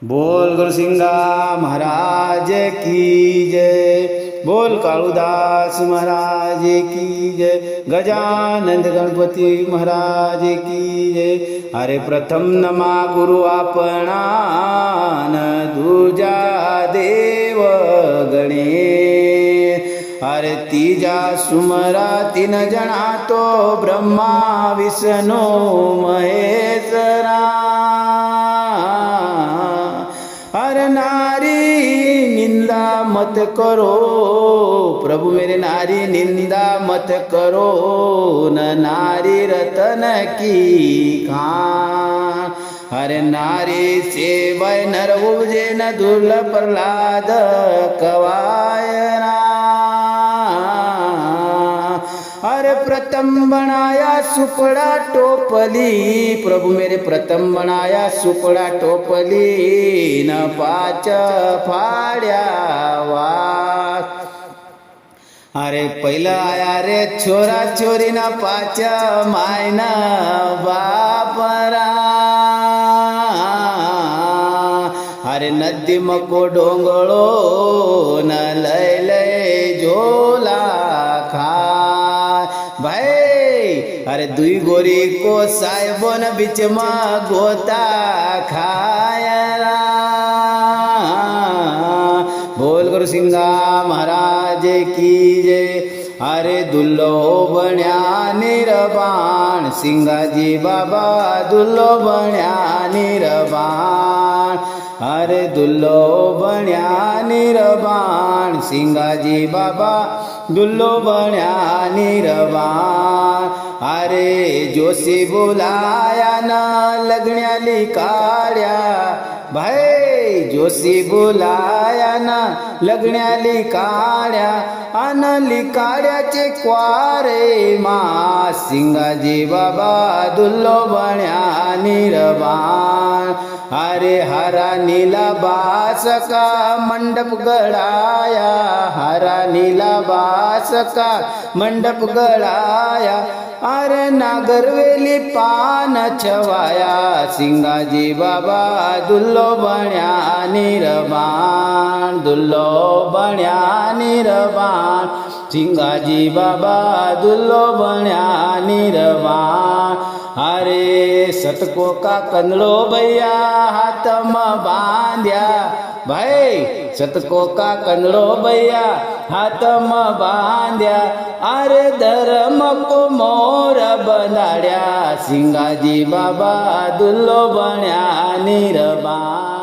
बोल गुरुसिंगा महाराज की जय। बोल काळुदास महाराज की जय। गजानंद गणपती महाराज की जय। अरे प्रथम नमा गुरु आपणा दूजा देव गणे। अरे तीजा सुमरा तीन जना तो ब्रह्मा विष्णु महेश्वरा। अरे नारी निंदा मत करो प्रभु मेरे, नारी निंदा मत करो न नारी रतन की खान। अरे नारी से वै नर उपजे न दुर्लभ प्रहलाद कवायना। अरे प्रथम बनाया सुपड़ा टोपली प्रभु मेरे, प्रथम बनाया सुपड़ा टोपली न पाच फाड्या वात। अरे पहिला आया रे छोरा छोरी न पाच मायन बापरा। अरे नदी मको डोंगळो न लय लय झोला खा भाई। अरे दुई गोरी को साहेबन बीच में गोता खायरा। बोल गुरुसिंगा महाराज की जय। अरे दुल्लो बण्या निरबाण सिंगाजी बाबा दुल्लो बण्या निरबाण। अरे दुल्लो बण्या निरबाण सिंगाजी बाबा दुल्लो बण्या निरबाण। अरे जोशी बोलाया न लग्ण्याली काड्या भाई, जोशी बोलाया न लग्ण्याली काड्या अनली काड्याचे क्वारे मा सिंगाजी बाबा दुल्लो बण्या निरबाण। अरे हरा नीला बास का मंडप गड़ाया, हरा नीला बास का मंडप गड़ाया। अरे नागरवेली पान छवाया सिंगाजी बाबा दुल्लो बण्या निरबाण, दुल्लो बण्या निरबाण सिंगाजी बाबा दुल्लो बण्या निरबाण। अरे सतको का कंदड़ो भैया हाथ में बांध्या भाई, सतको का कंदड़ो भैया हाथ में बांध्या। अरे धर्म को मोर बंधाड्या सिंगाजी बाबा दुल्लो बण्या निरबाण।